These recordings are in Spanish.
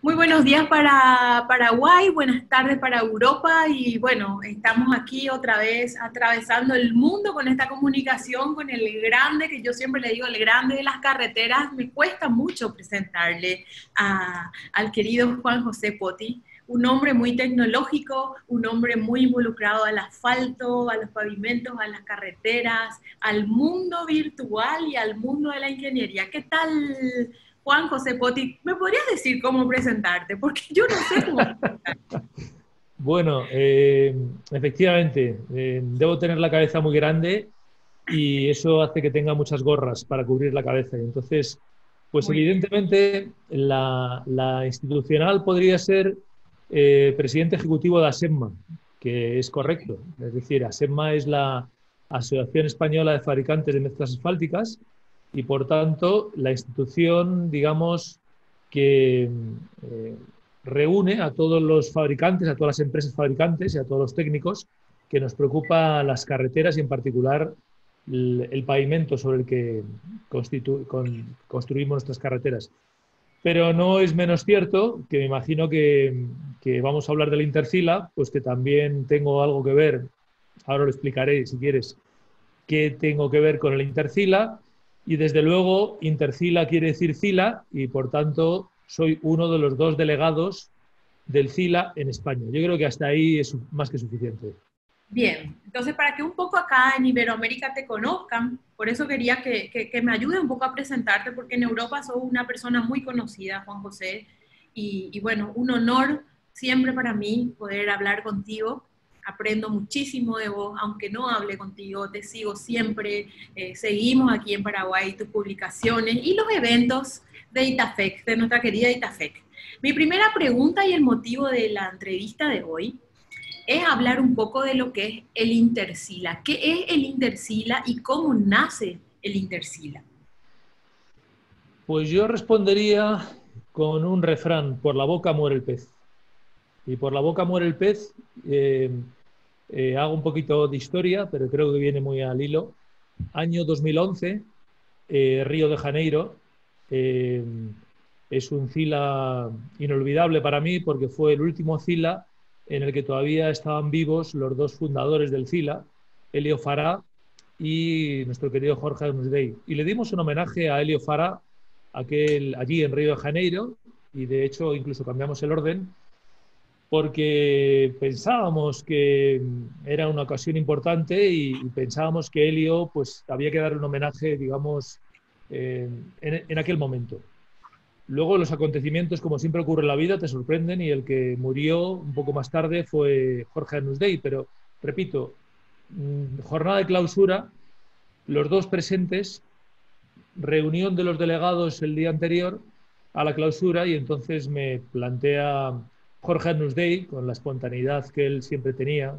Muy buenos días para Paraguay, buenas tardes para Europa y bueno, estamos aquí otra vez atravesando el mundo con esta comunicación con el grande, que yo siempre le digo, el grande de las carreteras. Me cuesta mucho presentarle al querido Juan José Poti, un hombre muy tecnológico, un hombre muy involucrado al asfalto, a los pavimentos, a las carreteras, al mundo virtual y al mundo de la ingeniería. ¿Qué tal, Juan José Poti? ¿Me podrías decir cómo presentarte? Porque yo no sé cómo presentarte. Bueno, efectivamente, debo tener la cabeza muy grande y eso hace que tenga muchas gorras para cubrir la cabeza. Y entonces, pues Muy bien. evidentemente la institucional podría ser presidente ejecutivo de ASEMMA, que es correcto. Es decir, ASEMMA es la Asociación Española de Fabricantes de Mezclas Asfálticas y, por tanto, la institución, digamos, que reúne a todos los fabricantes, a todas las empresas fabricantes y a todos los técnicos que nos preocupa las carreteras y en particular el pavimento sobre el que construimos nuestras carreteras. Pero no es menos cierto que me imagino que vamos a hablar de la Intercila, pues que también tengo algo que ver, ahora lo explicaré si quieres, qué tengo que ver con el Intercila. Y desde luego, Intercila quiere decir Cila y por tanto soy uno de los dos delegados del CILA en España. Yo creo que hasta ahí es más que suficiente. Bien, entonces para que un poco acá en Iberoamérica te conozcan, por eso quería que me ayude un poco a presentarte, porque en Europa sos una persona muy conocida, Juan José, y bueno, un honor siempre para mí poder hablar contigo. Aprendo muchísimo de vos, aunque no hable contigo, te sigo siempre, seguimos aquí en Paraguay tus publicaciones y los eventos de ITAFEC, de nuestra querida ITAFEC. Mi primera pregunta y el motivo de la entrevista de hoy es hablar un poco de lo que es el Intercila. ¿Qué es el Intercila y cómo nace el Intercila? Pues yo respondería con un refrán, por la boca muere el pez. Y por la boca muere el pez, hago un poquito de historia, pero creo que viene muy al hilo. Año 2011, Río de Janeiro, eh, es un CILA inolvidable para mí porque fue el último CILA en el que todavía estaban vivos los dos fundadores del CILA, Elio Fará y nuestro querido Jorge Arnusdey. Y le dimos un homenaje a Elio Fará allí en Río de Janeiro y de hecho incluso cambiamos el orden porque pensábamos que era una ocasión importante y pensábamos que Elio pues había que darle un homenaje, digamos, en aquel momento. Luego los acontecimientos, como siempre ocurre en la vida, te sorprenden y el que murió un poco más tarde fue Jorge Arnusdey, pero repito, jornada de clausura, los dos presentes, reunión de los delegados el día anterior a la clausura y entonces me plantea Jorge Arnusdey, con la espontaneidad que él siempre tenía,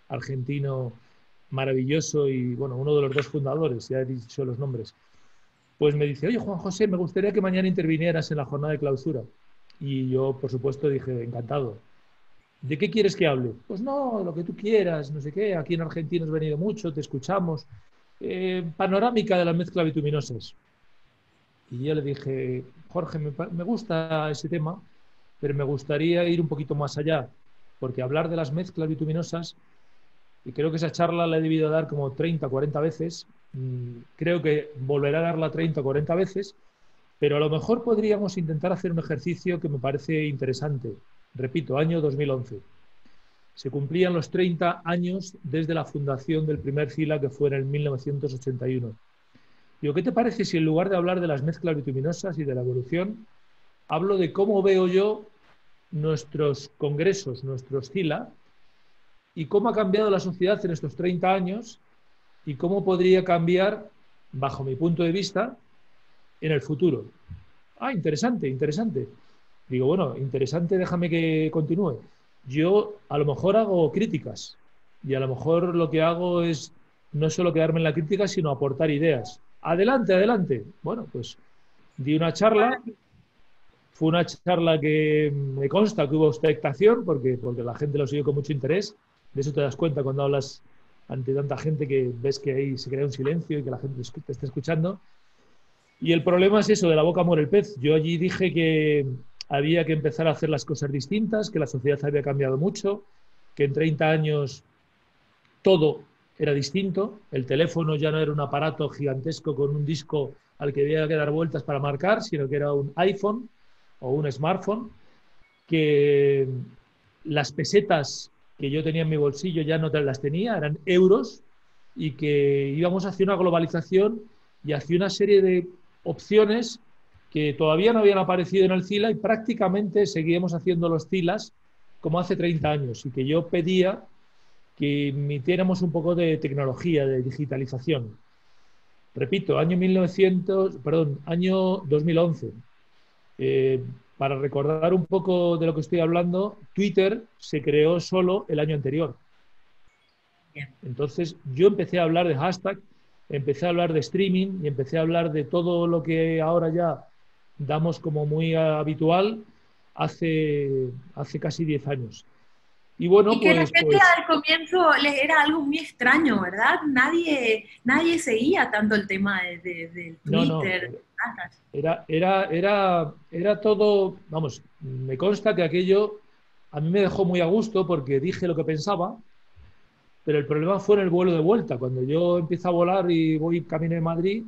argentino maravilloso y bueno, uno de los dos fundadores, ya he dicho los nombres, pues me dice, oye Juan José, me gustaría que mañana intervinieras en la jornada de clausura. Y yo, por supuesto, dije, encantado. ¿De qué quieres que hable? Pues no, lo que tú quieras, no sé qué, aquí en Argentina has venido mucho, te escuchamos. Panorámica de las mezclas bituminosas. Y yo le dije, Jorge, me gusta ese tema, pero me gustaría ir un poquito más allá, porque hablar de las mezclas bituminosas, y creo que esa charla la he debido dar como 30, 40 veces, creo que volverá a darla 30 o 40 veces, pero a lo mejor podríamos intentar hacer un ejercicio que me parece interesante. Repito, año 2011. Se cumplían los 30 años desde la fundación del primer CILA, que fue en el 1981. Digo, ¿qué te parece si en lugar de hablar de las mezclas bituminosas y de la evolución, hablo de cómo veo yo nuestros congresos, nuestros CILA, y cómo ha cambiado la sociedad en estos 30 años y cómo podría cambiar, bajo mi punto de vista, en el futuro? Ah, interesante, interesante. Digo, bueno, interesante, déjame que continúe. Yo a lo mejor hago críticas y a lo mejor lo que hago es no solo quedarme en la crítica, sino aportar ideas. Adelante, adelante. Bueno, pues di una charla. Fue una charla que me consta que hubo expectación porque la gente lo siguió con mucho interés. De eso te das cuenta cuando hablas ante tanta gente, que ves que ahí se crea un silencio y que la gente te está escuchando. Y el problema es eso, de la boca muere el pez. Yo allí dije que había que empezar a hacer las cosas distintas, que la sociedad había cambiado mucho, que en 30 años todo era distinto. El teléfono ya no era un aparato gigantesco con un disco al que había que dar vueltas para marcar, sino que era un iPhone o un smartphone, que las pesetas que yo tenía en mi bolsillo ya no las tenía, eran euros, y que íbamos hacia una globalización y hacia una serie de opciones que todavía no habían aparecido en el CILA y prácticamente seguíamos haciendo los CILAs como hace 30 años, y que yo pedía que metiéramos un poco de tecnología, de digitalización. Repito, año 2011. Para recordar un poco de lo que estoy hablando, Twitter se creó solo el año anterior. Entonces yo empecé a hablar de hashtag, empecé a hablar de streaming y empecé a hablar de todo lo que ahora ya damos como muy habitual hace casi 10 años. Y bueno, y que la gente al comienzo les era algo muy extraño, ¿verdad? Nadie seguía tanto el tema de Twitter. No. Era todo, vamos, me consta que aquello a mí me dejó muy a gusto porque dije lo que pensaba, pero el problema fue en el vuelo de vuelta, cuando yo empiezo a volar y voy camino de Madrid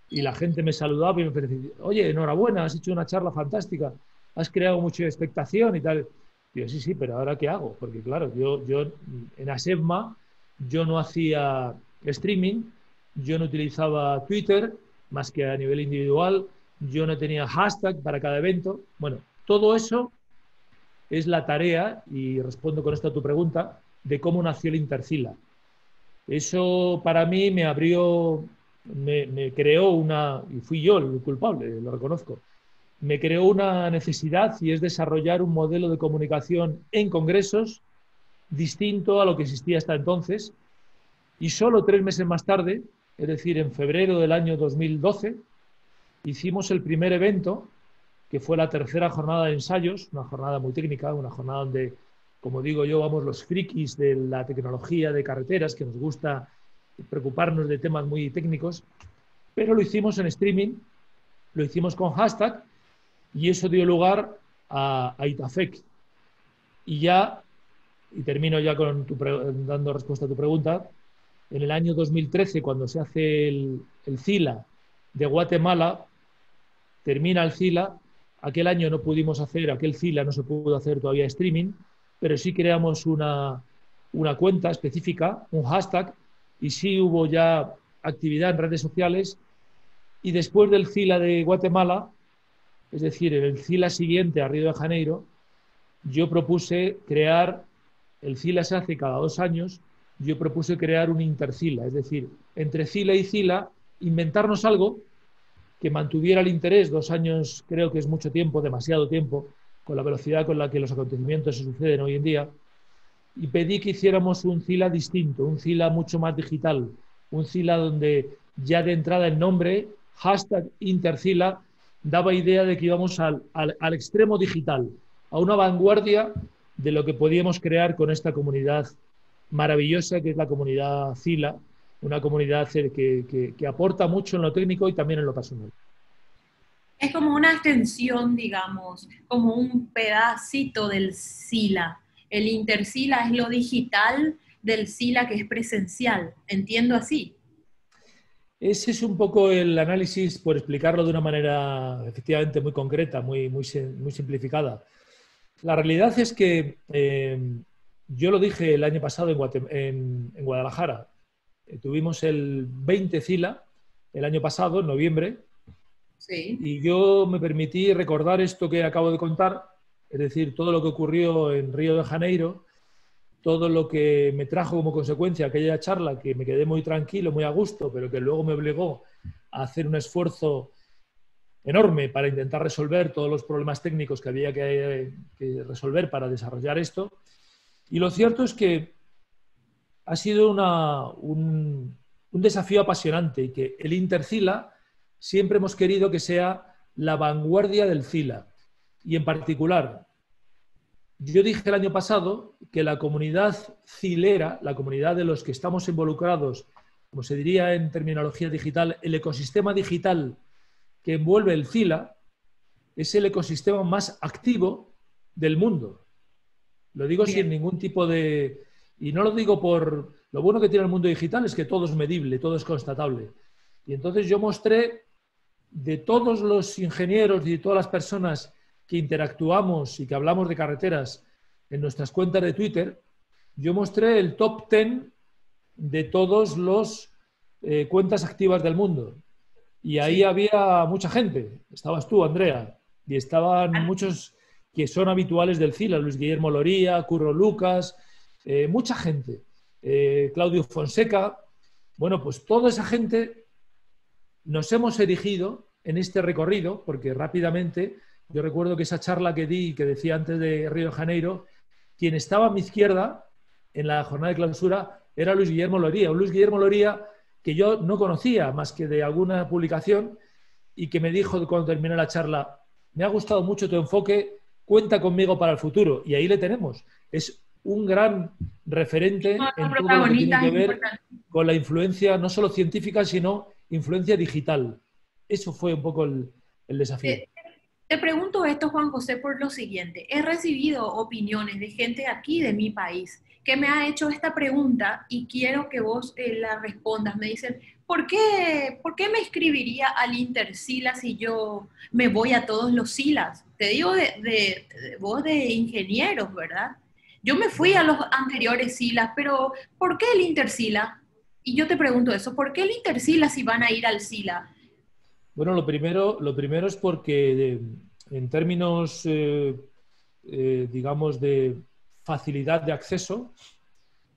y la gente me saludaba y me felicitaba, oye, enhorabuena, has hecho una charla fantástica, has creado mucha expectación y tal. Y yo, sí, pero ¿ahora qué hago? Porque claro, yo en ASEPMA yo no hacía streaming, yo no utilizaba Twitter más que a nivel individual, yo no tenía hashtag para cada evento. Bueno, todo eso es la tarea, y respondo con esto a tu pregunta, de cómo nació el Intercila. Eso para mí me abrió, me creó una, y fui yo el culpable, lo reconozco, me creó una necesidad, y es desarrollar un modelo de comunicación en congresos distinto a lo que existía hasta entonces. Y solo 3 meses más tarde, es decir, en febrero del año 2012, hicimos el primer evento, que fue la tercera jornada de ensayos, una jornada muy técnica, una jornada donde, como digo yo, vamos los frikis de la tecnología de carreteras, que nos gusta preocuparnos de temas muy técnicos, pero lo hicimos en streaming, lo hicimos con hashtag, y eso dio lugar a ITAFEC. Y termino ya con dando respuesta a tu pregunta, en el año 2013, cuando se hace el CILA de Guatemala, termina el CILA, aquel año no pudimos hacer, aquel CILA no se pudo hacer todavía streaming, pero sí creamos una cuenta específica, un hashtag, y sí hubo ya actividad en redes sociales. Y después del CILA de Guatemala, es decir, en el CILA siguiente a Río de Janeiro, yo propuse crear, el CILA se hace cada 2 años, yo propuse crear un Intercila, es decir, entre CILA y CILA, inventarnos algo que mantuviera el interés. 2 años creo que es mucho tiempo, demasiado tiempo, con la velocidad con la que los acontecimientos se suceden hoy en día, y pedí que hiciéramos un CILA distinto, un CILA mucho más digital, un CILA donde ya de entrada el nombre, hashtag Intercila, daba idea de que íbamos al extremo digital, a una vanguardia de lo que podíamos crear con esta comunidad maravillosa que es la comunidad CILA, una comunidad que aporta mucho en lo técnico y también en lo personal. Es como una extensión, digamos, como un pedacito del CILA. El Intercila es lo digital del CILA que es presencial, entiendo así. Ese es un poco el análisis, por explicarlo de una manera efectivamente muy concreta, muy simplificada. La realidad es que yo lo dije el año pasado en Guadalajara. Tuvimos el 20 CILA el año pasado, en noviembre, sí. Y yo me permití recordar esto que acabo de contar, es decir, todo lo que ocurrió en Río de Janeiro, todo lo que me trajo como consecuencia aquella charla, que me quedé muy tranquilo, muy a gusto, pero que luego me obligó a hacer un esfuerzo enorme para intentar resolver todos los problemas técnicos que había que resolver para desarrollar esto. Y lo cierto es que ha sido un desafío apasionante, y que el Intercila siempre hemos querido que sea la vanguardia del CILA. Y en particular, yo dije el año pasado que la comunidad cilera, la comunidad de los que estamos involucrados, como se diría en terminología digital, el ecosistema digital que envuelve el CILA, es el ecosistema más activo del mundo. Lo digo sin ningún tipo de... Y no lo digo por... Lo bueno que tiene el mundo digital es que todo es medible, todo es constatable. Y entonces yo mostré de todos los ingenieros y de todas las personas que interactuamos y que hablamos de carreteras en nuestras cuentas de Twitter, yo mostré el top 10 de todos los cuentas activas del mundo. Y ahí había mucha gente. Estabas tú, Andrea, y estaban muchos que son habituales del CILA, Luis Guillermo Loría, Curro Lucas, mucha gente, Claudio Fonseca. Bueno, pues toda esa gente nos hemos erigido en este recorrido, porque rápidamente, yo recuerdo que esa charla que di, que decía antes de Río de Janeiro, quien estaba a mi izquierda en la jornada de clausura era Luis Guillermo Loría, un Luis Guillermo Loría que yo no conocía más que de alguna publicación y que me dijo cuando terminé la charla, me ha gustado mucho tu enfoque, cuenta conmigo para el futuro. Y ahí le tenemos. Es un gran referente en todo lo que tiene que ver con la influencia no solo científica, sino influencia digital. Eso fue un poco el desafío. Te pregunto esto, Juan José, por lo siguiente. He recibido opiniones de gente aquí de mi país que me ha hecho esta pregunta y quiero que vos la respondas. Me dicen, ¿por qué me inscribiría al Intersila si yo me voy a todos los SILAs? Te digo vos de ingenieros, ¿verdad? Yo me fui a los anteriores SILAs, pero ¿por qué el Intersila? Y yo te pregunto eso, ¿por qué el Intersila si van a ir al SILA? Bueno, lo primero es porque en términos, digamos, de facilidad de acceso,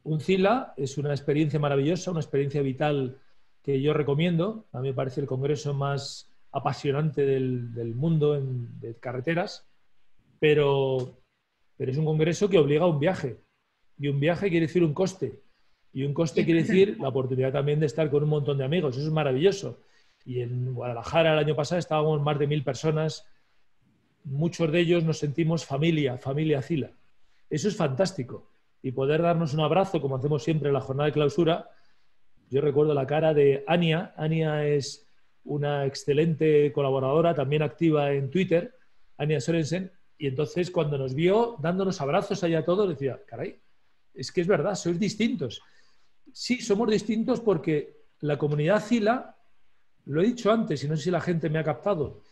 un CILA es una experiencia maravillosa, una experiencia vital que yo recomiendo. A mí me parece el congreso más apasionante del mundo de carreteras, pero es un congreso que obliga a un viaje. Y un viaje quiere decir un coste. Y un coste quiere decir la oportunidad también de estar con un montón de amigos. Eso es maravilloso. Y en Guadalajara el año pasado estábamos más de 1000 personas. Muchos de ellos nos sentimos familia CILA. Eso es fantástico. Y poder darnos un abrazo, como hacemos siempre en la jornada de clausura. Yo recuerdo la cara de Ania. Ania es una excelente colaboradora, también activa en Twitter, Ania Sorensen. Y entonces cuando nos vio dándonos abrazos allá a todos, decía, caray, es que es verdad, sois distintos. Sí, somos distintos porque la comunidad CILA, lo he dicho antes y no sé si la gente me ha captado,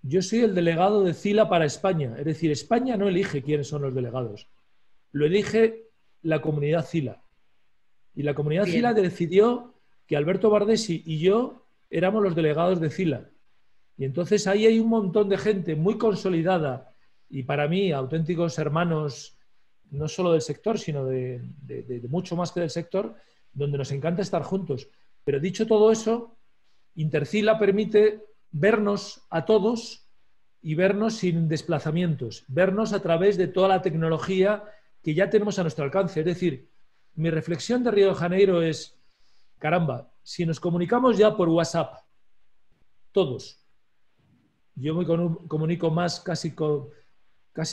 yo soy el delegado de CILA para España. Es decir, España no elige quiénes son los delegados. Lo elige la comunidad CILA. Y la comunidad CILA decidió que Alberto Bardesi y yo éramos los delegados de CILA. Y entonces ahí hay un montón de gente muy consolidada y para mí auténticos hermanos, no solo del sector, sino de mucho más que del sector, donde nos encanta estar juntos. Pero dicho todo eso, Intercila permite vernos a todos y vernos sin desplazamientos, vernos a través de toda la tecnología que ya tenemos a nuestro alcance. Es decir, mi reflexión de Río de Janeiro es, caramba, si nos comunicamos ya por WhatsApp, todos, yo me comunico más casi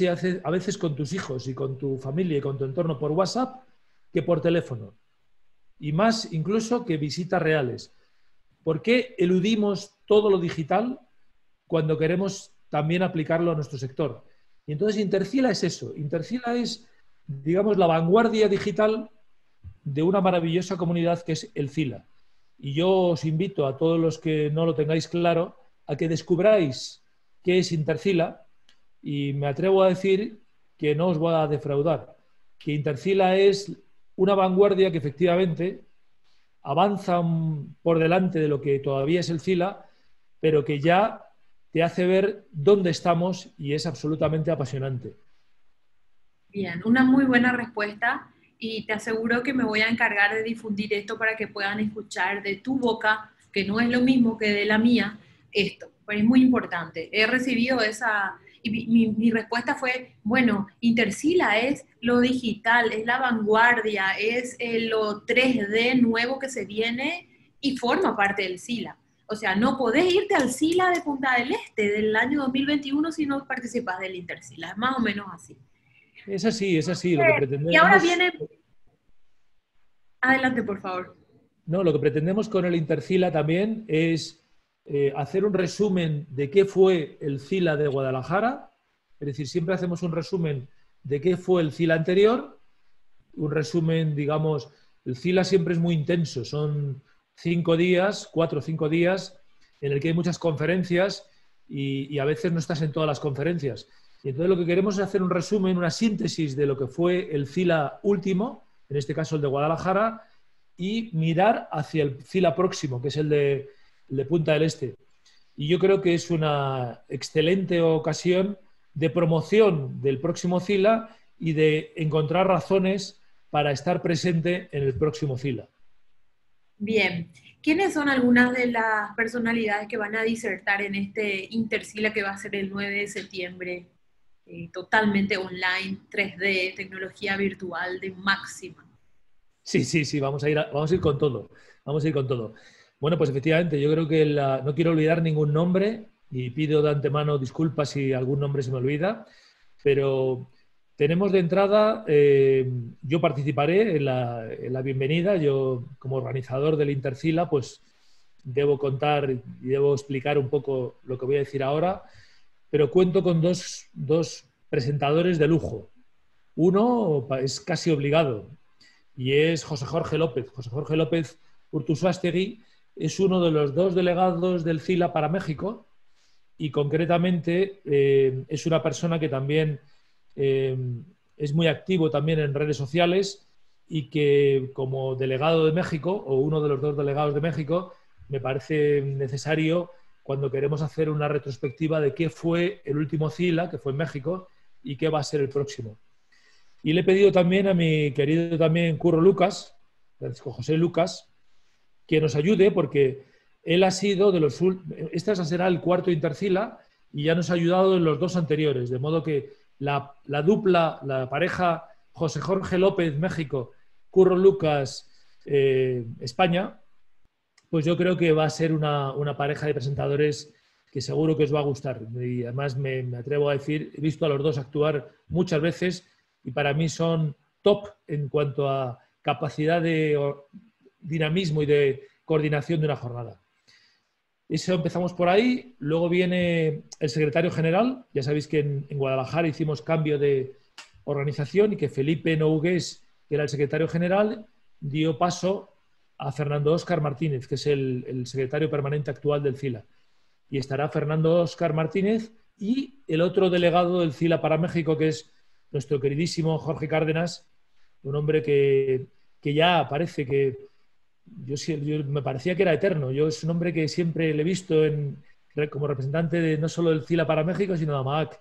a veces con tus hijos y con tu familia y con tu entorno por WhatsApp que por teléfono. Y más incluso que visitas reales. ¿Por qué eludimos todo lo digital cuando queremos también aplicarlo a nuestro sector? Y entonces Intercila es eso. Intercila es, digamos, la vanguardia digital de una maravillosa comunidad que es el CILA. Y yo os invito a todos los que no lo tengáis claro a que descubráis qué es Intercila y me atrevo a decir que no os voy a defraudar, que Intercila es una vanguardia que efectivamente avanza por delante de lo que todavía es el CILA, pero que ya te hace ver dónde estamos y es absolutamente apasionante. Bien, una muy buena respuesta y te aseguro que me voy a encargar de difundir esto para que puedan escuchar de tu boca, que no es lo mismo que de la mía, esto, pero es muy importante. He recibido esa, y mi respuesta fue, bueno, Intercila es lo digital, es la vanguardia, es lo 3D nuevo que se viene y forma parte del SILA. O sea, no podés irte al SILA de Punta del Este del año 2021 si no participas del Intercila, es más o menos así. Es así, es así. Lo que pretendemos... Y ahora viene... Adelante, por favor. No, lo que pretendemos con el Intercila también es hacer un resumen de qué fue el CILA de Guadalajara, es decir, siempre hacemos un resumen de qué fue el CILA anterior, un resumen, digamos, el CILA siempre es muy intenso, son 5 días, 4 o 5 días, en el que hay muchas conferencias y a veces no estás en todas las conferencias. Y entonces lo que queremos es hacer un resumen, una síntesis de lo que fue el CILA último, en este caso el de Guadalajara, y mirar hacia el CILA próximo, que es el de Punta del Este. Y yo creo que es una excelente ocasión de promoción del próximo CILA y de encontrar razones para estar presente en el próximo CILA. Bien, ¿quiénes son algunas de las personalidades que van a disertar en este Intercila que va a ser el 9 de septiembre? Totalmente online, 3D, tecnología virtual de máxima. Sí, vamos a ir con todo. Vamos a ir con todo. Bueno, pues efectivamente, yo creo que no quiero olvidar ningún nombre y pido de antemano disculpas si algún nombre se me olvida, pero tenemos de entrada, yo participaré en la bienvenida, yo como organizador del Intercila, pues debo contar y debo explicar un poco lo que voy a decir ahora, pero cuento con dos presentadores de lujo. Uno es casi obligado y es José Jorge López. José Jorge López Urtusuastegui es uno de los 2 delegados del CILA para México y concretamente es una persona que también es muy activo también en redes sociales y que como delegado de México o uno de los 2 delegados de México me parece necesario cuando queremos hacer una retrospectiva de qué fue el último CILA, que fue en México, y qué va a ser el próximo. Y le he pedido también a mi querido también Curro Lucas, Francisco José Lucas, que nos ayude porque él ha sido de los... Este será el 4º Intercila y ya nos ha ayudado en los 2 anteriores, de modo que la dupla, la pareja José Jorge López, México, Curro Lucas, España, pues yo creo que va a ser una pareja de presentadores que seguro que os va a gustar. Y además me atrevo a decir, he visto a los 2 actuar muchas veces y para mí son top en cuanto a capacidad de dinamismo y de coordinación de una jornada. Eso empezamos por ahí. Luego viene el secretario general. Ya sabéis que en Guadalajara hicimos cambio de organización y que Felipe Nogués, que era el secretario general, dio paso a Fernando Óscar Martínez, que es el secretario permanente actual del CILA. Y estará Fernando Óscar Martínez y el otro delegado del CILA para México, que es nuestro queridísimo Jorge Cárdenas, un hombre que ya parece que... Yo me parecía que era eterno. Yo es un hombre que siempre le he visto como representante de no solo del CILA para México, sino de AMAAC.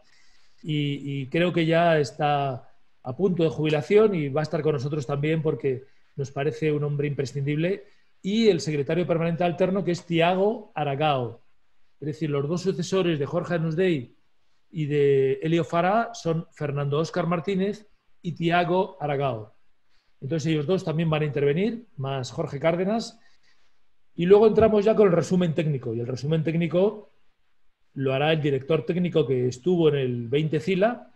Y creo que ya está a punto de jubilación y va a estar con nosotros también porque nos parece un hombre imprescindible. Y el secretario permanente alterno, que es Tiago Aragao. Es decir, los 2 sucesores de Jorge Anusdey y de Elio Fara son Fernando Óscar Martínez y Tiago Aragao. Entonces ellos 2 también van a intervenir, más Jorge Cárdenas. Y luego entramos ya con el resumen técnico. Y el resumen técnico lo hará el director técnico que estuvo en el 20 CILA,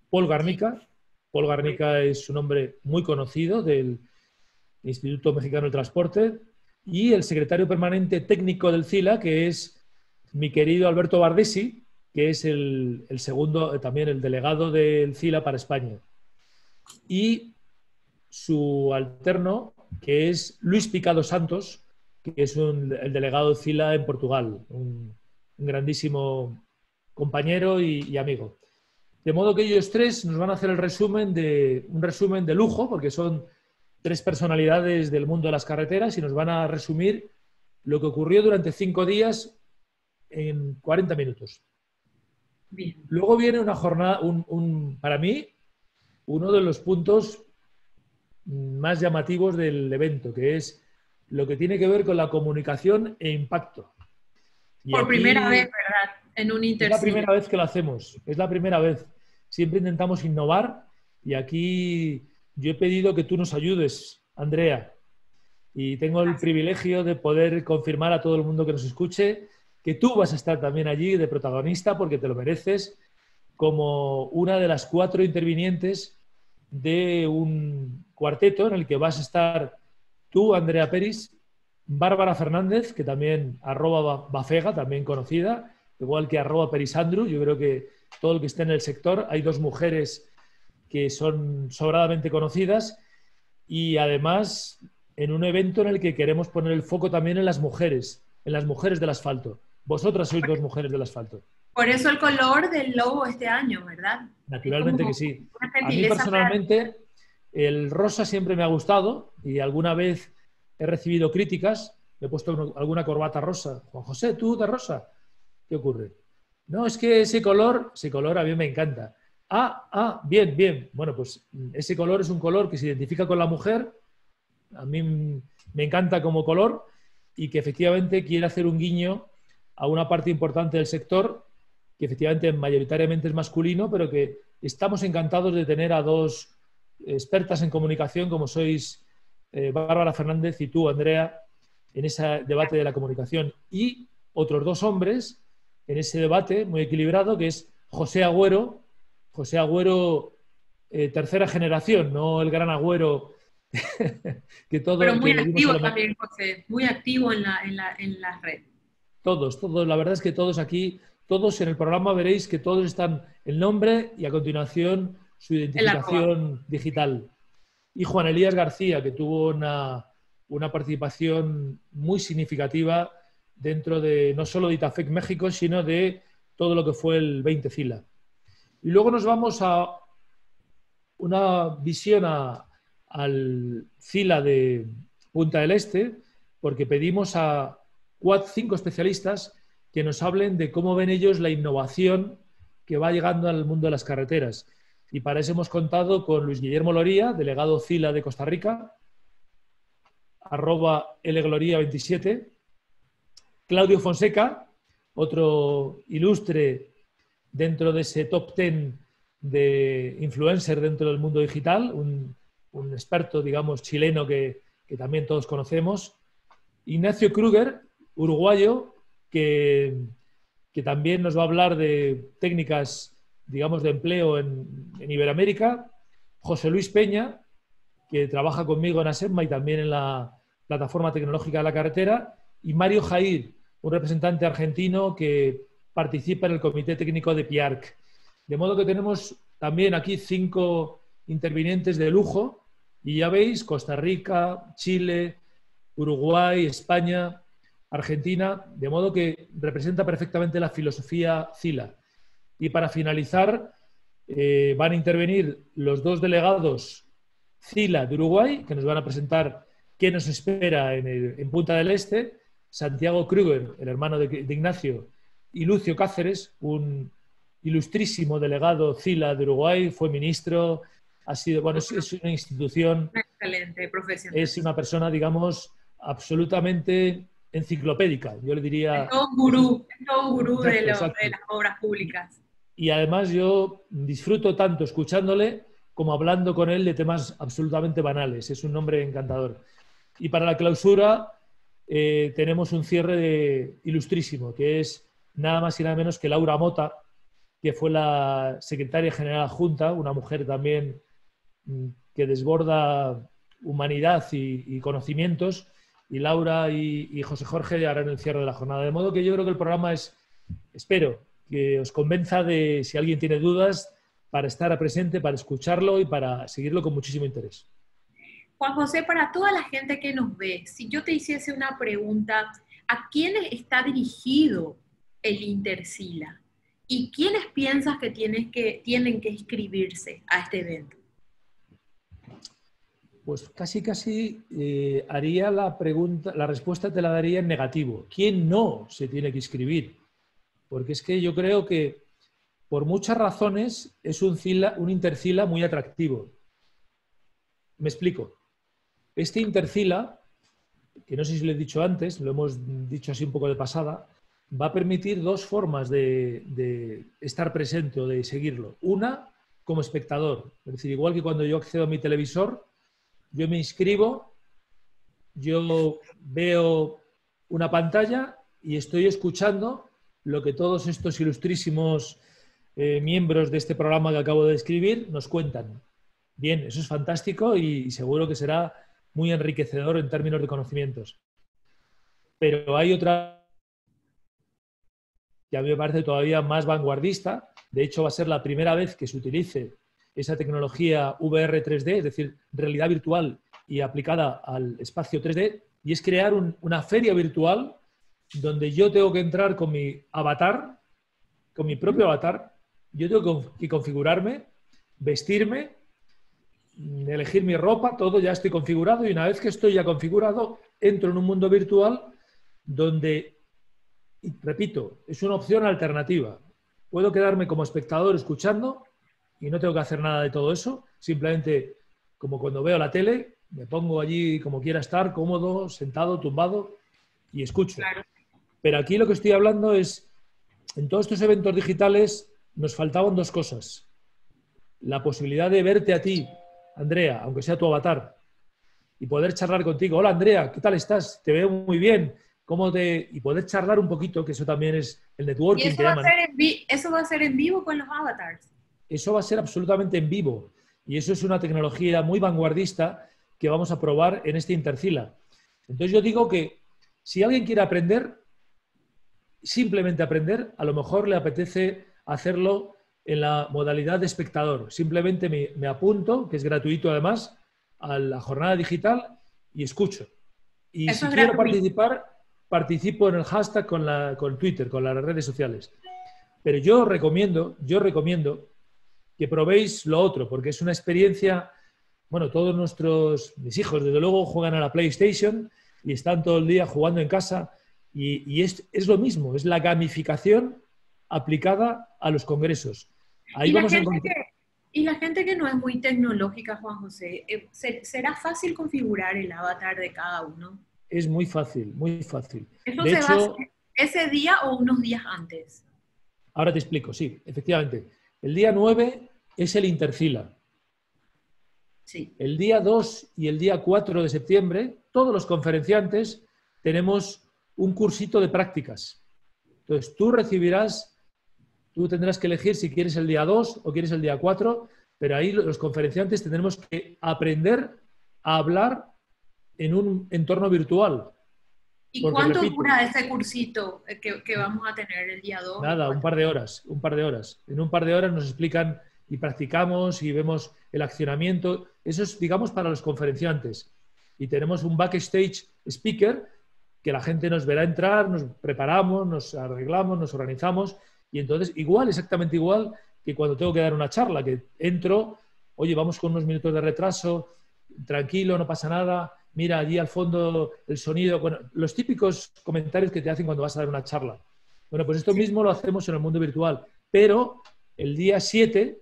Paul Garnica. Paul Garnica es un hombre muy conocido del Instituto Mexicano del Transporte. Y el secretario permanente técnico del CILA, que es mi querido Alberto Bardesi, que es el segundo, también el delegado del CILA para España. Y su alterno, que es Luis Picado Santos, que es el delegado de CILA en Portugal, un grandísimo compañero y amigo. De modo que ellos 3 nos van a hacer un resumen de lujo, porque son 3 personalidades del mundo de las carreteras y nos van a resumir lo que ocurrió durante 5 días en 40 minutos. Bien. Luego viene una jornada, para mí, uno de los puntos más llamativos del evento, que es lo que tiene que ver con la comunicación e impacto. Y por aquí, primera vez, ¿verdad? En un Intercila. Es la primera vez que lo hacemos, es la primera vez. Siempre intentamos innovar y aquí yo he pedido que tú nos ayudes, Andrea. Y tengo el privilegio de poder confirmar a todo el mundo que nos escuche que tú vas a estar también allí de protagonista porque te lo mereces como una de las 4 intervinientes de un cuarteto en el que vas a estar tú, Andrea Peris, Bárbara Fernández, que también @bafega, también conocida, igual que @perisandru. Yo creo que todo el que esté en el sector, hay dos mujeres que son sobradamente conocidas y además en un evento en el que queremos poner el foco también en las mujeres del asfalto. Vosotras sois dos mujeres del asfalto. Por eso el color del logo este año, ¿verdad? Naturalmente que sí. A mí personalmente el rosa siempre me ha gustado y alguna vez he recibido críticas. Me he puesto alguna corbata rosa. Juan José, ¿tú de rosa? ¿Qué ocurre? No, es que ese color a mí me encanta. Bien, bien. Bueno, pues ese color es un color que se identifica con la mujer. A mí me encanta como color y que efectivamente quiere hacer un guiño a una parte importante del sector que efectivamente mayoritariamente es masculino, pero que estamos encantados de tener a dos expertas en comunicación como sois Bárbara Fernández y tú, Andrea, en ese debate de la comunicación, y otros dos hombres en ese debate muy equilibrado, que es José Agüero, tercera generación, no el gran Agüero que todo. Pero muy activo también, José, muy activo en la red. Todos, la verdad es que todos aquí, todos en el programa veréis que todos están el nombre y a continuación su identificación digital. Y Juan Elías García, que tuvo una participación muy significativa dentro de no solo de ITAFEC México, sino de todo lo que fue el 20 Fila. Y luego nos vamos a una visión al Fila de Punta del Este, porque pedimos a 5 especialistas que nos hablen de cómo ven ellos la innovación que va llegando al mundo de las carreteras. Y para eso hemos contado con Luis Guillermo Loría, delegado Fila de Costa Rica, @lgloria27, Claudio Fonseca, otro ilustre dentro de ese top 10 de influencer dentro del mundo digital, un experto, digamos, chileno que también todos conocemos, Ignacio Kruger, uruguayo, que también nos va a hablar de técnicas, digamos, de empleo en Iberoamérica, José Luis Peña, que trabaja conmigo en ASEMA y también en la plataforma tecnológica de la carretera, y Mario Jair, un representante argentino que participa en el comité técnico de PIARC. De modo que tenemos también aquí 5 intervinientes de lujo y ya veis, Costa Rica, Chile, Uruguay, España, Argentina, de modo que representa perfectamente la filosofía CILA. Y para finalizar, van a intervenir los 2 delegados CILA de Uruguay, que nos van a presentar qué nos espera en Punta del Este, Santiago Kruger, el hermano de Ignacio, y Lucio Cáceres, un ilustrísimo delegado CILA de Uruguay, fue ministro, ha sido, bueno, es una institución, excelente profesional. Es una persona, digamos, absolutamente enciclopédica, yo le diría. Es todo un gurú de las obras públicas. Y además yo disfruto tanto escuchándole como hablando con él de temas absolutamente banales. Es un hombre encantador. Y para la clausura tenemos un cierre ilustrísimo, que es nada más y nada menos que Laura Mota, que fue la secretaria general adjunta, una mujer también que desborda humanidad y conocimientos, y Laura y José Jorge harán el cierre de la jornada. De modo que yo creo que el programa espero que os convenza de, si alguien tiene dudas, para estar presente, para escucharlo y para seguirlo con muchísimo interés. Juan José, para toda la gente que nos ve, si yo te hiciese una pregunta, ¿a quiénes está dirigido el Intercila? ¿Y quiénes piensas que tienen que inscribirse a este evento? Pues casi haría la pregunta, la respuesta te la daría en negativo. ¿Quién no se tiene que inscribir? Porque es que yo creo que por muchas razones es un Intercila muy atractivo. Me explico. Este Intercila, que no sé si lo he dicho antes, lo hemos dicho así un poco de pasada, va a permitir 2 formas de estar presente o de seguirlo. Una, como espectador. Es decir, igual que cuando yo accedo a mi televisor, yo me inscribo, yo veo una pantalla y estoy escuchando lo que todos estos ilustrísimos miembros de este programa que acabo de describir nos cuentan. Bien, eso es fantástico y seguro que será muy enriquecedor en términos de conocimientos. pero hay otra que a mí me parece todavía más vanguardista. De hecho, va a ser la primera vez que se utilice esa tecnología VR 3D, es decir, realidad virtual y aplicada al espacio 3D, y es crear una feria virtual donde yo tengo que entrar con mi avatar, con mi propio avatar, yo tengo que configurarme, vestirme, elegir mi ropa, todo ya estoy configurado, y una vez que estoy ya configurado, entro en un mundo virtual donde, repito, es una opción alternativa. Puedo quedarme como espectador escuchando y no tengo que hacer nada de todo eso, simplemente como cuando veo la tele, me pongo allí como quiera estar, cómodo, sentado, tumbado y escucho. Claro. Pero aquí lo que estoy hablando es, en todos estos eventos digitales nos faltaban dos cosas. La posibilidad de verte a ti, Andrea, aunque sea tu avatar, y poder charlar contigo. Hola, Andrea, ¿qué tal estás? Te veo muy bien. Y poder charlar un poquito, que eso también es el networking. ¿Y eso eso va a ser en vivo con los avatars? Eso va a ser absolutamente en vivo. Y eso es una tecnología muy vanguardista que vamos a probar en este Intercila. Entonces yo digo que si alguien quiere aprender, simplemente aprender, a lo mejor le apetece hacerlo en la modalidad de espectador. Simplemente me apunto, que es gratuito además, a la jornada digital y escucho. Y eso si es quiero gratuito. participar, participo en el hashtag con Twitter, con las redes sociales. Pero yo recomiendo que probéis lo otro, porque es una experiencia. Bueno, mis hijos, desde luego, juegan a la PlayStation y están todo el día jugando en casa, y es lo mismo, es la gamificación aplicada a los congresos. Ahí vamos a encontrar. Y la gente que no es muy tecnológica, Juan José, ¿será fácil configurar el avatar de cada uno? Es muy fácil, muy fácil. ¿Eso se va a hacer ese día o unos días antes? Ahora te explico, sí, efectivamente. El día 9 es el Intercila. Sí. El día 2 y el día 4 de septiembre, todos los conferenciantes tenemos un cursito de prácticas. Entonces, tú tendrás que elegir si quieres el día 2 o quieres el día 4, pero ahí los conferenciantes tendremos que aprender a hablar en un entorno virtual. ¿Y cuánto dura ese cursito que vamos a tener el día 2? Nada, un par de horas. En un par de horas nos explican y practicamos y vemos el accionamiento. Eso es, digamos, para los conferenciantes. Y tenemos un backstage speaker que la gente nos verá entrar, nos preparamos, nos arreglamos, nos organizamos, y entonces exactamente igual que cuando tengo que dar una charla, que entro, oye, vamos con unos minutos de retraso, tranquilo, no pasa nada, mira allí al fondo el sonido, bueno, los típicos comentarios que te hacen cuando vas a dar una charla. Bueno, pues esto mismo lo hacemos en el mundo virtual, pero el día 7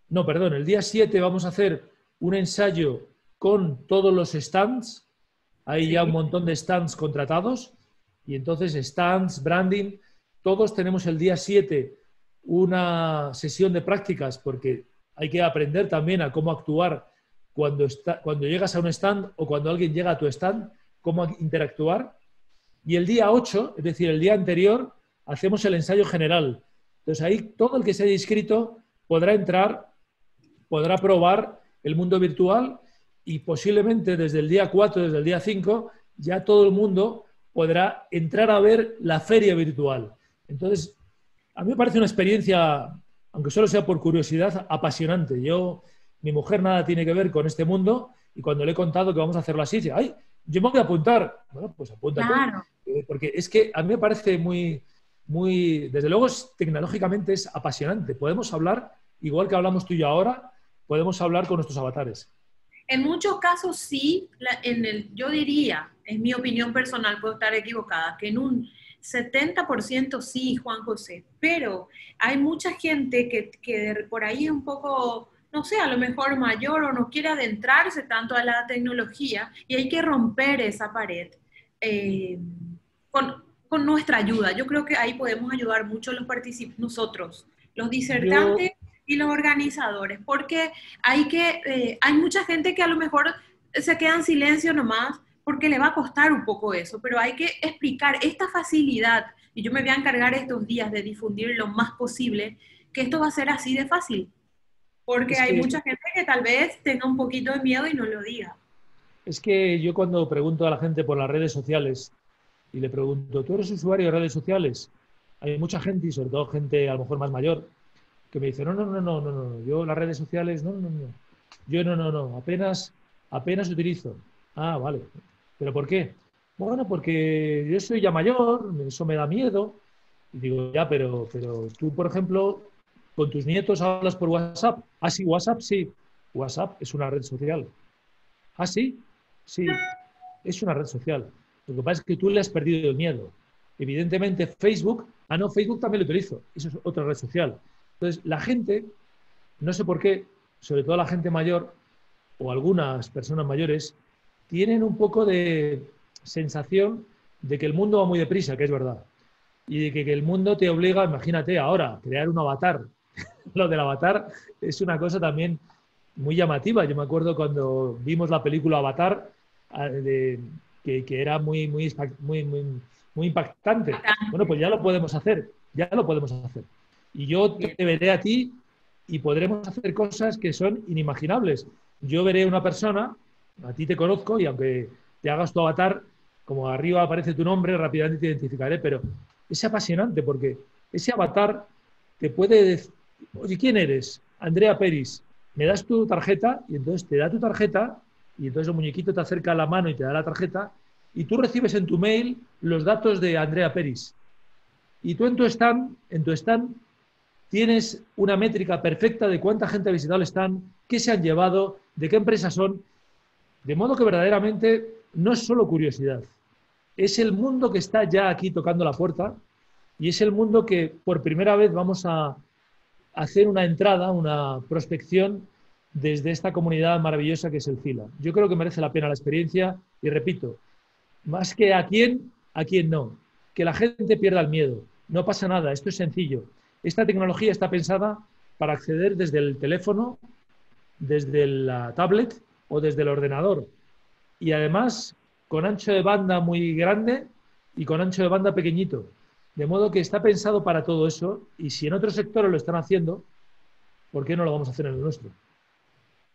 vamos a hacer un ensayo con todos los stands. Hay ya un montón de stands contratados, y entonces stands, branding, todos tenemos el día 7 una sesión de prácticas, porque hay que aprender también a cómo actuar cuando llegas a un stand o cuando alguien llega a tu stand, cómo interactuar. Y el día 8, es decir, el día anterior, hacemos el ensayo general. Entonces ahí todo el que se haya inscrito podrá entrar, podrá probar el mundo virtual, y posiblemente desde el día 4, desde el día 5, ya todo el mundo podrá entrar a ver la feria virtual. Entonces, a mí me parece una experiencia, aunque solo sea por curiosidad, apasionante. Mi mujer nada tiene que ver con este mundo, y cuando le he contado que vamos a hacerlo así, dice, ¡ay, yo me voy a apuntar! Bueno, pues apúntate. Claro. Porque es que a mí me parece desde luego, tecnológicamente es apasionante. Podemos hablar, igual que hablamos tú y yo ahora, podemos hablar con nuestros avatares. En muchos casos sí, yo diría, es mi opinión personal, puedo estar equivocada, que en un 70% sí, Juan José, pero hay mucha gente que por ahí es un poco, no sé, a lo mejor mayor o no quiere adentrarse tanto a la tecnología, y hay que romper esa pared con nuestra ayuda. Yo creo que ahí podemos ayudar mucho nosotros, los disertantes y los organizadores, porque hay mucha gente que a lo mejor se queda en silencio nomás, porque le va a costar un poco eso, pero hay que explicar esta facilidad, y yo me voy a encargar estos días de difundir lo más posible, que esto va a ser así de fácil, porque hay mucha gente que tal vez tenga un poquito de miedo y no lo diga. Es que yo, cuando pregunto a la gente por las redes sociales, y le pregunto, ¿tú eres usuario de redes sociales? Hay mucha gente, y sobre todo gente a lo mejor más mayor, que me dice, no, yo las redes sociales, no. Yo no, apenas utilizo. Ah, vale. ¿Pero por qué? Bueno, porque yo soy ya mayor, eso me da miedo. Y digo, ya, pero tú, por ejemplo, con tus nietos hablas por WhatsApp. Ah, sí, WhatsApp, sí. WhatsApp es una red social. Ah, sí, sí, es una red social. Lo que pasa es que tú le has perdido el miedo. Evidentemente, Facebook, no, Facebook también lo utilizo. Eso es otra red social. Entonces, la gente, no sé por qué, sobre todo la gente mayor o algunas personas mayores, tienen un poco de sensación de que el mundo va muy deprisa, que es verdad. Y de que el mundo te obliga, imagínate ahora, crear un avatar. Lo del avatar es una cosa también muy llamativa. Yo me acuerdo cuando vimos la película Avatar, que era muy impactante. Bueno, pues ya lo podemos hacer, ya lo podemos hacer. Y yo te veré a ti y podremos hacer cosas que son inimaginables. Yo veré una persona, a ti te conozco y aunque te hagas tu avatar, como arriba aparece tu nombre, rápidamente te identificaré, pero es apasionante porque ese avatar te puede decir, oye, ¿quién eres? Andrea Peris. Me das tu tarjeta y entonces te da tu tarjeta y entonces el muñequito te acerca la mano y te da la tarjeta y tú recibes en tu mail los datos de Andrea Peris. Y tú en tu stand tienes una métrica perfecta de cuánta gente ha visitado el stand, qué se han llevado, de qué empresas son, de modo que verdaderamente no es solo curiosidad, es el mundo que está ya aquí tocando la puerta y es el mundo que por primera vez vamos a hacer una entrada, una prospección desde esta comunidad maravillosa que es el FILA. Yo creo que merece la pena la experiencia y repito, más que a quién no. Que la gente pierda el miedo. No pasa nada, esto es sencillo. Esta tecnología está pensada para acceder desde el teléfono, desde la tablet o desde el ordenador. Y además con ancho de banda muy grande y con ancho de banda pequeñito. De modo que está pensado para todo eso y si en otros sectores lo están haciendo, ¿por qué no lo vamos a hacer en el nuestro?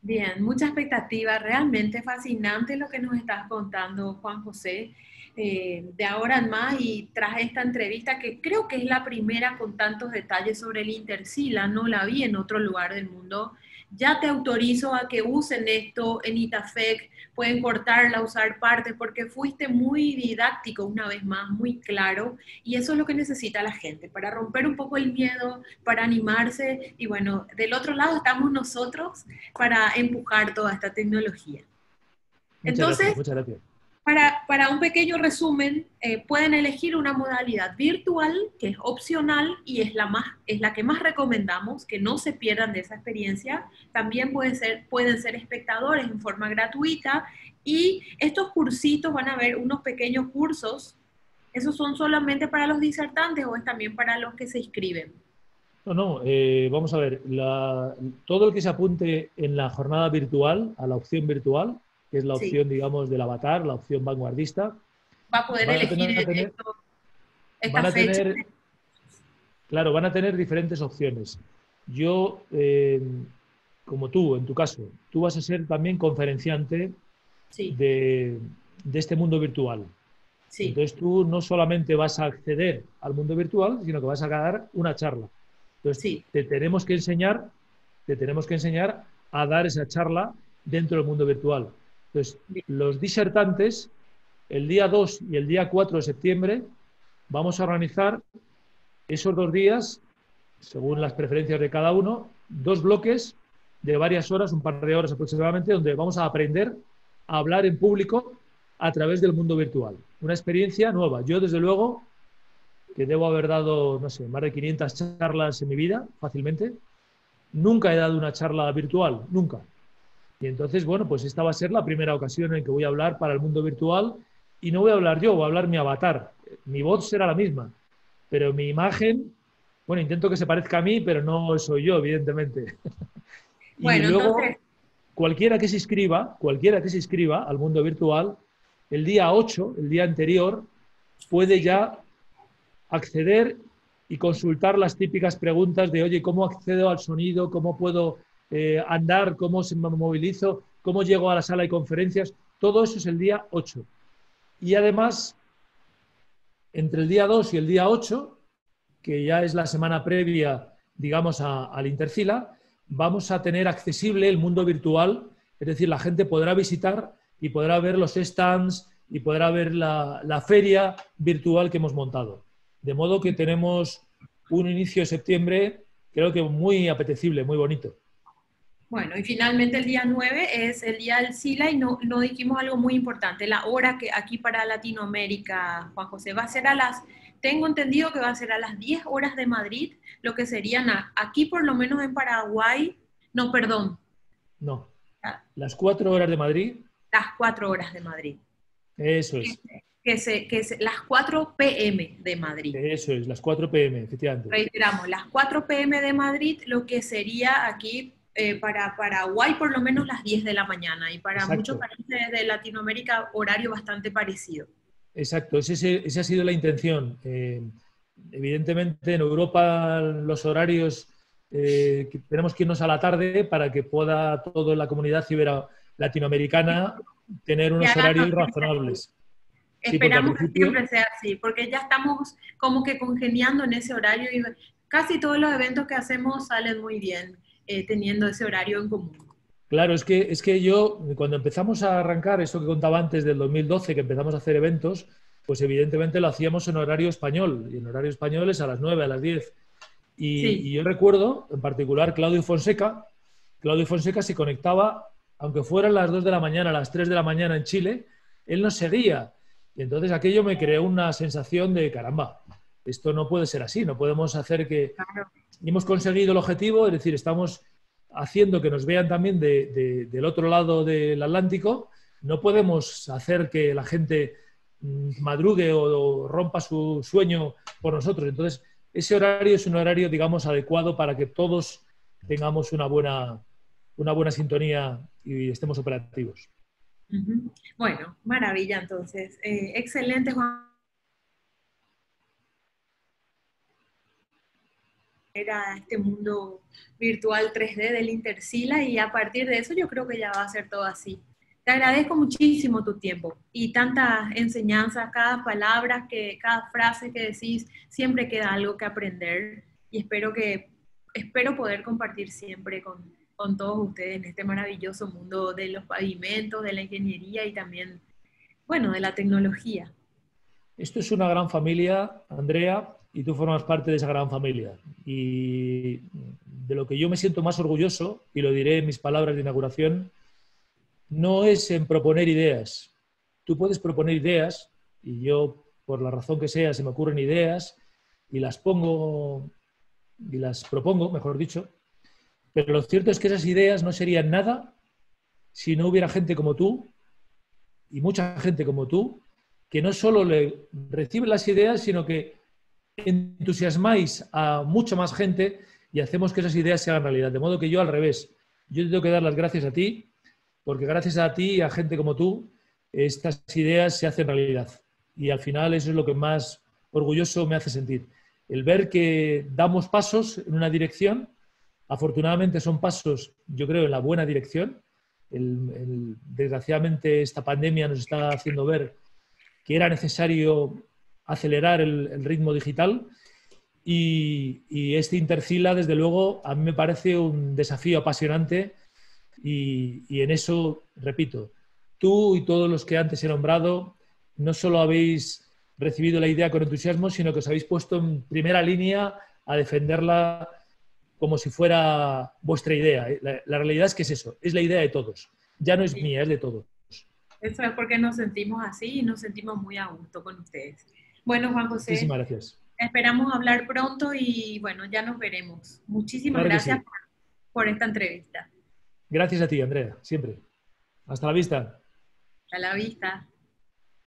Bien, mucha expectativa, realmente fascinante lo que nos estás contando, Juan José. De ahora en más y tras esta entrevista, que creo que es la primera con tantos detalles sobre el Intercila, no la vi en otro lugar del mundo, ya te autorizo a que usen esto en Itafec, pueden cortarla, usar partes, porque fuiste muy didáctico una vez más, muy claro, y eso es lo que necesita la gente, para romper un poco el miedo, para animarse, y bueno, del otro lado estamos nosotros para empujar toda esta tecnología. Entonces, muchas gracias. Para un pequeño resumen, pueden elegir una modalidad virtual que es opcional y es la que más recomendamos, que no se pierdan de esa experiencia. También pueden ser espectadores en forma gratuita y estos cursitos van a ver unos pequeños cursos. ¿Esos son solamente para los disertantes o es también para los que se inscriben? No, vamos a ver, todo el que se apunte en la jornada virtual, a la opción virtual, que es la opción, digamos, del avatar, la opción vanguardista, va a poder elegir esta fecha. Claro, van a tener diferentes opciones. Yo, como tú, en tu caso, tú vas a ser también conferenciante de este mundo virtual. Sí. Entonces tú no solamente vas a acceder al mundo virtual, sino que vas a dar una charla. Entonces te tenemos que enseñar a dar esa charla dentro del mundo virtual. Entonces, los disertantes, el día 2 y el día 4 de septiembre, vamos a organizar esos 2 días, según las preferencias de cada uno, 2 bloques de varias horas, un par de horas aproximadamente, donde vamos a aprender a hablar en público a través del mundo virtual. Una experiencia nueva. Yo, desde luego, que debo haber dado, no sé, más de 500 charlas en mi vida, fácilmente. Nunca he dado una charla virtual, nunca. Y entonces, bueno, pues esta va a ser la primera ocasión en que voy a hablar para el mundo virtual y no voy a hablar yo, voy a hablar mi avatar. Mi voz será la misma, pero mi imagen, bueno, intento que se parezca a mí, pero no soy yo, evidentemente. Bueno, y luego, entonces... cualquiera que se inscriba al mundo virtual, el día 8, el día anterior, puede ya acceder y consultar las típicas preguntas de, oye, ¿cómo accedo al sonido? ¿Cómo puedo andar? ¿Cómo me movilizo? ¿Cómo llego a la sala de conferencias? Todo eso es el día 8. Y además, entre el día 2 y el día 8, que ya es la semana previa, digamos, al Intercila, vamos a tener accesible el mundo virtual, es decir, la gente podrá visitar y podrá ver los stands y podrá ver la feria virtual que hemos montado. De modo que tenemos un inicio de septiembre, creo que muy apetecible, muy bonito. Bueno, y finalmente el día 9 es el día del SILA y no dijimos algo muy importante, la hora que aquí para Latinoamérica, Juan José, va a ser tengo entendido que va a ser a las 10 horas de Madrid, lo que serían aquí por lo menos en Paraguay, no, perdón. No, las 4 horas de Madrid. Las 4 horas de Madrid. Eso es. Que es las 4 p.m. de Madrid. Eso es, las 4 p.m., efectivamente. Reiteramos, las 4 p.m. de Madrid, lo que sería aquí para Paraguay por lo menos las 10 de la mañana y para Exacto. Muchos países de Latinoamérica horario bastante parecido. Exacto, esa ha sido la intención. Evidentemente en Europa los horarios tenemos que irnos a la tarde para que pueda toda la comunidad latinoamericana tener unos horarios razonables. Esperamos que siempre sea así, porque ya estamos como que congeniando en ese horario y casi todos los eventos que hacemos salen muy bien teniendo ese horario en común. Claro, es que yo, cuando empezamos a arrancar, esto que contaba antes del 2012, que empezamos a hacer eventos, pues evidentemente lo hacíamos en horario español, y en horario español es a las 9, a las 10. Y yo recuerdo, en particular, Claudio Fonseca se conectaba, aunque fueran las 2 de la mañana, a las 3 de la mañana en Chile, él nos seguía. Y entonces aquello me creó una sensación de, caramba, esto no puede ser así, no podemos hacer que... Claro. Y hemos conseguido el objetivo, es decir, estamos haciendo que nos vean también del otro lado del Atlántico. No podemos hacer que la gente madrugue o rompa su sueño por nosotros. Entonces, ese horario es un horario, digamos, adecuado para que todos tengamos una buena sintonía y estemos operativos. Bueno, maravilla entonces. Excelente, Juan. Era este mundo virtual 3D del Intercila y a partir de eso yo creo que ya va a ser todo así. Te agradezco muchísimo tu tiempo y tantas enseñanzas, cada palabra, cada frase que decís, siempre queda algo que aprender y espero poder compartir siempre con todos ustedes en este maravilloso mundo de los pavimentos, de la ingeniería y también, bueno, de la tecnología. Esto es una gran familia, Andrea, y tú formas parte de esa gran familia. Y de lo que yo me siento más orgulloso, y lo diré en mis palabras de inauguración, no es en proponer ideas. Tú puedes proponer ideas, y yo, por la razón que sea, se me ocurren ideas, y las propongo, mejor dicho, pero lo cierto es que esas ideas no serían nada si no hubiera gente como tú, y mucha gente como tú, que no solo le recibe las ideas, sino que entusiasmáis a mucha más gente y hacemos que esas ideas se hagan realidad. De modo que yo al revés, yo te tengo que dar las gracias a ti, porque gracias a ti y a gente como tú, estas ideas se hacen realidad. Y al final eso es lo que más orgulloso me hace sentir. El ver que damos pasos en una dirección, afortunadamente son pasos, yo creo, en la buena dirección. Desgraciadamente esta pandemia nos está haciendo ver que era necesario acelerar el ritmo digital y este Intercila, desde luego, a mí me parece un desafío apasionante y en eso, repito, tú y todos los que antes he nombrado no solo habéis recibido la idea con entusiasmo, sino que os habéis puesto en primera línea a defenderla como si fuera vuestra idea. La realidad es que es eso, es la idea de todos. Ya no es mía, es de todos. Eso es porque nos sentimos así y nos sentimos muy a gusto con ustedes. Bueno, Juan José, muchísimas gracias. Esperamos hablar pronto y bueno, ya nos veremos. Muchísimas gracias por esta entrevista. Gracias a ti, Andrea, siempre. Hasta la vista. Hasta la vista.